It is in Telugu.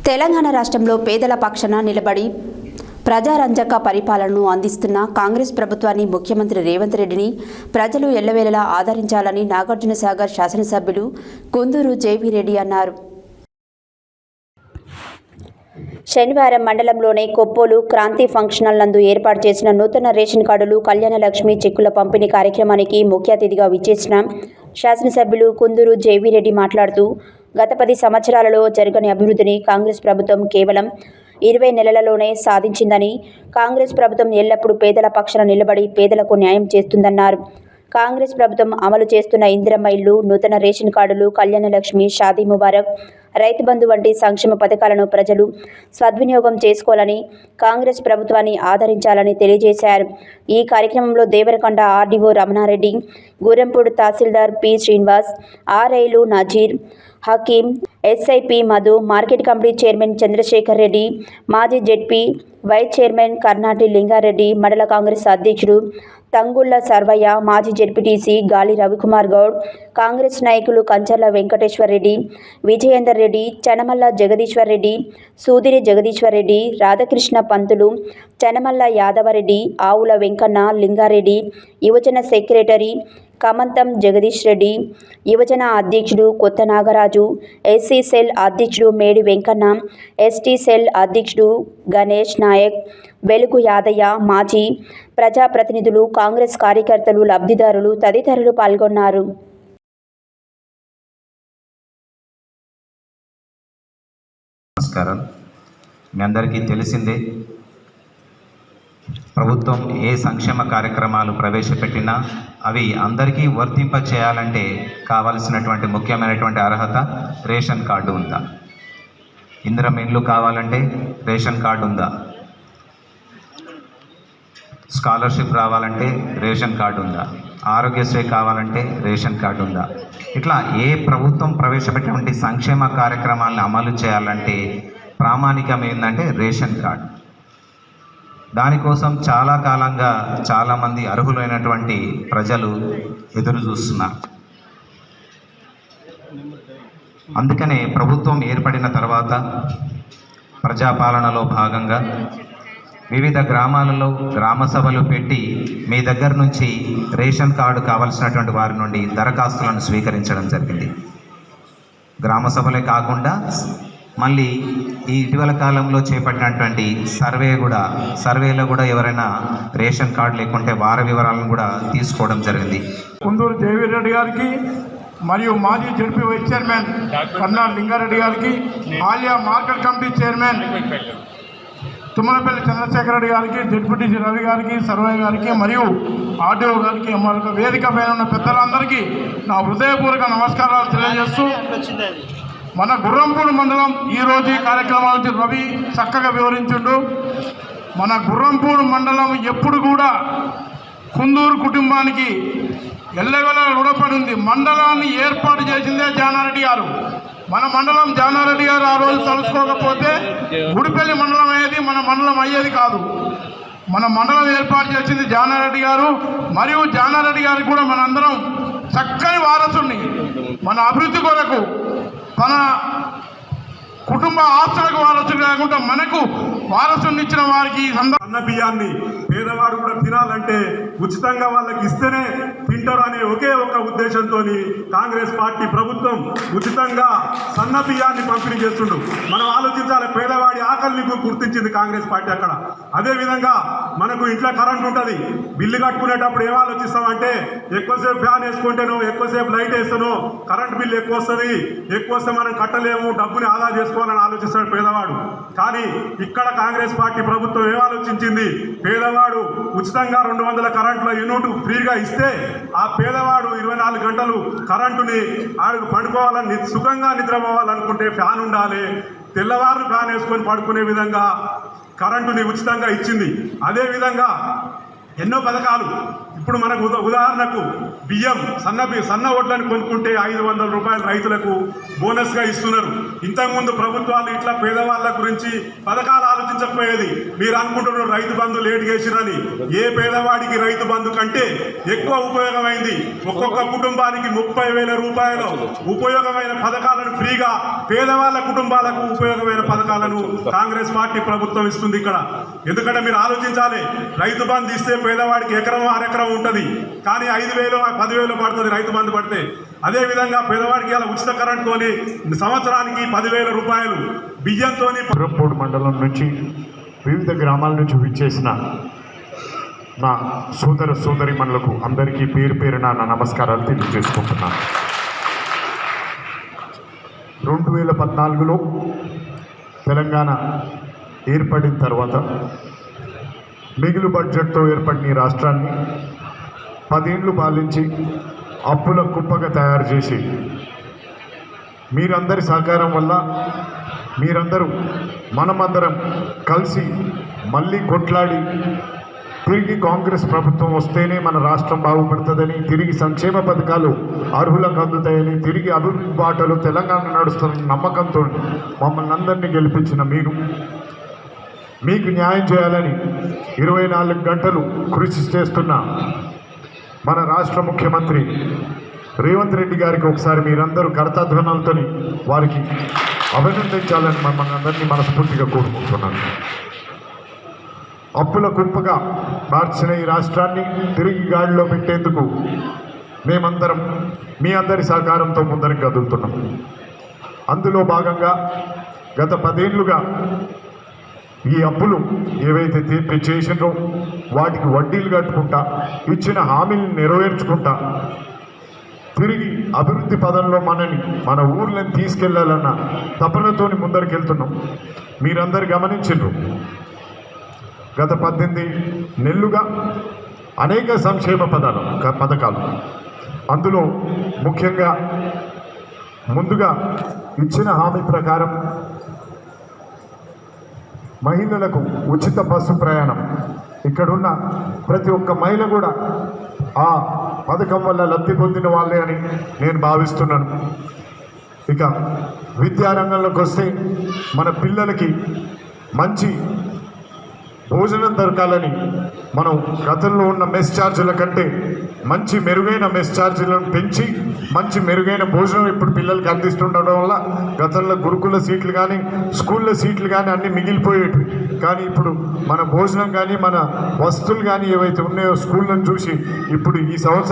తెలంగాణ రాష్ట్రంలో పేదల పక్షాన నిలబడి ప్రజారంజక పరిపాలనను అందిస్తున్న కాంగ్రెస్ ప్రభుత్వాన్ని ముఖ్యమంత్రి రేవంత్ రెడ్డిని ప్రజలు ఎల్లవేళలా ఆదరించాలని నాగార్జునసాగర్ శాసనసభ్యులు కుందూరు జేవీ రెడ్డి అన్నారు. శనివారం మండలంలోని కొప్పోలు క్రాంతి ఫంక్షనల్ నందు ఏర్పాటు చేసిన నూతన రేషన్ కార్డులు కళ్యాణ లక్ష్మి చెక్కుల పంపిణీ కార్యక్రమానికి ముఖ్య అతిథిగా విచ్చేసిన శాసనసభ్యులు కుందూరు జేవీ రెడ్డి మాట్లాడుతూ, గత 10 సంవత్సరాలలో జరగని అభివృద్ధిని కాంగ్రెస్ ప్రభుత్వం కేవలం 20 నెలలలోనే సాధించిందని, కాంగ్రెస్ ప్రభుత్వం ఎల్లప్పుడూ పేదల పక్షాన నిలబడి పేదలకు న్యాయం చేస్తుందన్నారు. కాంగ్రెస్ ప్రభుత్వం అమలు చేస్తున్న ఇందిరమ్మ ఇల్లు, నూతన రేషన్ కార్డులు, కళ్యాణ లక్ష్మి, షాదీ ముబారక్, రైతు బంధు వంటి సంక్షేమ పథకాలను ప్రజలు సద్వినియోగం చేసుకోవాలని, కాంగ్రెస్ ప్రభుత్వాన్ని ఆదరించాలని తెలియజేశారు. ఈ కార్యక్రమంలో దేవరకొండ ఆర్డీఓ రమణారెడ్డి, గూరెంపూడి తహసీల్దార్ పి శ్రీనివాస్, ఆర్ఐలు Nazeer, Hakeem, SI P Madhu, market committee chairman Chandrashekar Reddy, మాజీ ZP vice chairman Karnati Lingareddy, మండల కాంగ్రెస్ అధ్యక్షుడు తంగుళ్ల సర్వయ్య, మాజీ జెడ్పీటీసీ గాలి రవికుమార్ గౌడ్, కాంగ్రెస్ నాయకులు కంచర్ల వెంకటేశ్వర్ రెడ్డి, విజయేందర్ రెడ్డి, చనమల్ల జగదీశ్వర్ రెడ్డి, సూదిరి జగదీశ్వర్ రెడ్డి, రాధాకృష్ణ పంతులు, చనమల్ల యాదవరెడ్డి, ఆవుల వెంకన్న, లింగారెడ్డి, యువజన సెక్రటరీ కమంతం జగదీష్ రెడ్డి, యువజన అధ్యక్షుడు కొత్త నాగరాజు, ఎస్సీ సెల్ అధ్యక్షుడు మేడి వెంకన్న, ఎస్టీ సెల్ అధ్యక్షుడు గణేష్ నాయక్, వెలుగు యాదయ్య, మాజీ ప్రజాప్రతినిధులు, కాంగ్రెస్ కార్యకర్తలు, లబ్ధిదారులు తదితరులు పాల్గొన్నారు. నమస్కారం. మీ అందరికీ తెలిసిందే, ప్రభుత్వం ఏ సంక్షేమ కార్యక్రమాలు ప్రవేశపెట్టినా అవి అందరికీ వర్తింప చేయాలంటే కావలసినటువంటి ముఖ్యమైనటువంటి అర్హత రేషన్ కార్డు ఉందా? ఇందిరమ్మ ఇల్లు కావాలంటే రేషన్ కార్డు ఉందా? స్కాలర్షిప్ రావాలంటే రేషన్ కార్డు ఉందా? ఆరోగ్యశ్రీ కావాలంటే రేషన్ కార్డు ఉందా? ఇట్లా ఏ ప్రభుత్వం ప్రవేశపెట్టినటువంటి సంక్షేమ కార్యక్రమాలను అమలు చేయాలంటే ప్రామాణికం ఏంటంటే రేషన్ కార్డు. దానికోసం చాలా కాలంగా చాలామంది అర్హులైనటువంటి ప్రజలు ఎదురు చూస్తున్నారు. అందుకనే ప్రభుత్వం ఏర్పడిన తర్వాత ప్రజాపాలనలో భాగంగా వివిధ గ్రామాలలో గ్రామ సభలు పెట్టి మీ దగ్గర నుంచి రేషన్ కార్డు కావలసినటువంటి వారి నుండి దరఖాస్తులను స్వీకరించడం జరిగింది. గ్రామ సభలే కాకుండా మళ్ళీ ఈ ఇటీవల కాలంలో చేపట్టినటువంటి సర్వేలో కూడా ఎవరైనా రేషన్ కార్డు లేకుంటే వారి వివరాలను కూడా తీసుకోవడం జరిగింది. కుందూరు జేవీ రెడ్డి గారికి మరియు మాజీ ZP vice chairman Karnati Lingareddy గారికి, Haliya market committee chairman Tummalapalli Chandrashekar Reddy గారికి, జెడ్పీటీసీ రవి గారికి, సర్వయ్య గారికి మరియు ఆర్డీఓ గారికి, మరొక వేదిక పైన ఉన్న పెద్దలందరికీ నా హృదయపూర్వక నమస్కారాలు తెలియజేస్తూ, మన గుర్రంపూడి మండలం ఈరోజు ఈ కార్యక్రమానికి రవి చక్కగా వివరించిండు. మన గుర్రంపూడి మండలం ఎప్పుడు కూడా కుందూరు కుటుంబానికి ఎల్లవేళ రుణపడి ఉంది. మండలాన్ని ఏర్పాటు చేసిందే జానారెడ్డి గారు. మన మండలం జానారెడ్డి గారు ఆ రోజు తలుసుకోకపోతే గుడిపల్లి మండలం అయ్యేది, మన మండలం అయ్యేది కాదు. మన మండలం ఏర్పాటు చేసింది జానారెడ్డి గారు. మరియు జానారెడ్డి గారికి కూడా మనందరం చక్కని వారసుని, మన అభివృద్ధి కొరకు, తన కుటుంబ ఆస్తులకు వారసుడు కాకుండా మనకు వారసుని ఇచ్చిన వారికి అన్న బియ్యాన్ని పేదవాడు కూడా తినాలంటే ఉచితంగా వాళ్ళకి ఇస్తేనే తింటారు అనే ఒకే ఒక ఉద్దేశంతో కాంగ్రెస్ పార్టీ ప్రభుత్వం ఉచితంగా సన్న బియ్యాన్ని పంపిణీ చేస్తుండు. మనం ఆలోచించాలి, పేదవాడి ఆకలిని గుర్తించింది కాంగ్రెస్ పార్టీ అక్కడ. అదేవిధంగా మనకు ఇంట్లో కరెంట్ ఉంటుంది, బిల్లు కట్టుకునేటప్పుడు ఏం ఆలోచిస్తామంటే ఎక్కువసేపు ఫ్యాన్ వేసుకుంటేనో ఎక్కువసేపు లైట్ వేస్తానో కరెంట్ బిల్లు ఎక్కువ వస్తుంది, ఎక్కువ వస్తే మనం కట్టలేము, డబ్బుని ఆదా చేసుకోవాలని ఆలోచిస్తాడు పేదవాడు. కానీ ఇక్కడ కాంగ్రెస్ పార్టీ ప్రభుత్వం ఏం ఆలోచించింది, పేదవాడు ఉచితంగా 200 కరెంట్ల యూనిట్ ఫ్రీగా ఇస్తే ఆ పేదవాడు 24 గంటలు కరెంటుని ఆడికి పడుకోవాలని, సుఖంగా నిద్రపోవాలనుకుంటే ఫ్యాన్ ఉండాలి, తెల్లవారు ఫ్యాన్ వేసుకొని పడుకునే విధంగా కరెంటుని ఉచితంగా ఇచ్చింది. అదేవిధంగా ఎన్నో పథకాలు ఇప్పుడు మనకు ఉదాహరణకు బియ్యం సన్న వడ్లను కొనుక్కుంటే 500 రూపాయలు రైతులకు బోనస్గా ఇస్తున్నారు. ఇంతకుముందు ప్రభుత్వాలు ఇట్లా పేదవాళ్ళ గురించి పథకాలు ఆలోచించకపోయేది. మీరు అనుకుంటున్నారు రైతు బంధు లేట్ చేసిరని. ఏ పేదవాడికి రైతు బంధు కంటే ఎక్కువ ఉపయోగమైంది. ఒక్కొక్క కుటుంబానికి 30,000 రూపాయలు ఉపయోగమైన పథకాలను ఫ్రీగా పేదవాళ్ళ కుటుంబాలకు ఉపయోగమైన పథకాలను కాంగ్రెస్ పార్టీ ప్రభుత్వం ఇస్తుంది ఇక్కడ. ఎందుకంటే మీరు ఆలోచించాలి, రైతు బంధు ఇస్తే పేదవాడికి ఎకరం అరెకరం ఉంటుంది, కానీ 5,000 10,000 పడుతుంది రైతు బంధు పడితే. అదేవిధంగా పేదవాడికి అలా ఉచిత కరెంట్తోని సంవత్సరానికి 10,000 రూపాయలు, బియ్యంతో. పురంపూడి మండలం నుంచి వివిధ గ్రామాల నుంచి విచ్చేసిన నా సోదరిమణులకు అందరికీ పేరు పేరున నా నమస్కారాలు తెలియజేసుకుంటున్నాను. 2014లో తెలంగాణ ఏర్పడిన తర్వాత మిగులు బడ్జెట్తో ఏర్పడిన ఈ రాష్ట్రాన్ని 10 ఏళ్ళు పాలించి అప్పుల కుప్పగా తయారు చేసి మీరందరి సహకారం వల్ల మీరందరూ మనమందరం కలిసి మళ్ళీ కొట్లాడి తిరిగి కాంగ్రెస్ ప్రభుత్వం వస్తేనే మన రాష్ట్రం బాగుపడుతుందని, తిరిగి సంక్షేమ పథకాలు అర్హులకు అందుతాయని, తిరిగి అభివృద్ధి బాటలో తెలంగాణ నడుస్తున్న నమ్మకంతో మమ్మల్ని అందరినీ గెలిపించిన మీరు, మీకు న్యాయం చేయాలని 24 గంటలు కృషి చేస్తున్న మన రాష్ట్ర ముఖ్యమంత్రి రేవంత్ రెడ్డి గారికి ఒకసారి మీరందరూ కరతాధ్వనాలతో వారికి అభినందించాలని మమ్మల్ని అందరినీ మనస్ఫూర్తిగా కోరుకుంటున్నాను. అప్పుల కుప్పగా మార్చిన ఈ రాష్ట్రాన్ని తిరిగి గాడిలో పెట్టేందుకు మేమందరం మీ అందరి సహకారంతో ముందరికి కదులుతున్నాం. అందులో భాగంగా గత 10 ఏళ్లుగా ఈ అప్పులు ఏవైతే తీర్పు చేసినో వాటికి వడ్డీలు కట్టుకుంటా, ఇచ్చిన హామీలను నెరవేర్చుకుంటా తిరిగి అభివృద్ధి పదంలో మన ఊర్లను తీసుకెళ్లాలన్న తపనతోని ముందరికెళ్తున్నాం. మీరందరూ గమనించారు, గత 18 నెలలుగా అనేక సంక్షేమ పథకాలు, అందులో ముఖ్యంగా ముందుగా ఇచ్చిన హామీ ప్రకారం మహిళలకు ఉచిత బస్సు ప్రయాణం. ఇక్కడున్న ప్రతి ఒక్క మహిళ కూడా ఆ పథకం వల్ల లబ్ధి పొందిన వాళ్ళే అని నేను భావిస్తున్నాను. ఇక విద్యారంగంలోకి వస్తే మన పిల్లలకి మంచి భోజనం దొరకాలని మనం గతంలో ఉన్న మెస్ ఛార్జీల కంటే మంచి మెరుగైన మెస్ ఛార్జీలను పెంచి మంచి మెరుగైన భోజనం ఇప్పుడు పిల్లలకి అందిస్తుండడం వల్ల గతంలో గురుకుల సీట్లు కానీ స్కూళ్ళ సీట్లు కానీ అన్నీ మిగిలిపోయేవి. కానీ ఇప్పుడు మన భోజనం కానీ మన వస్తువులు కానీ ఏవైతే ఉన్నాయో స్కూళ్ళను చూసి ఇప్పుడు ఈ సంవత్సరం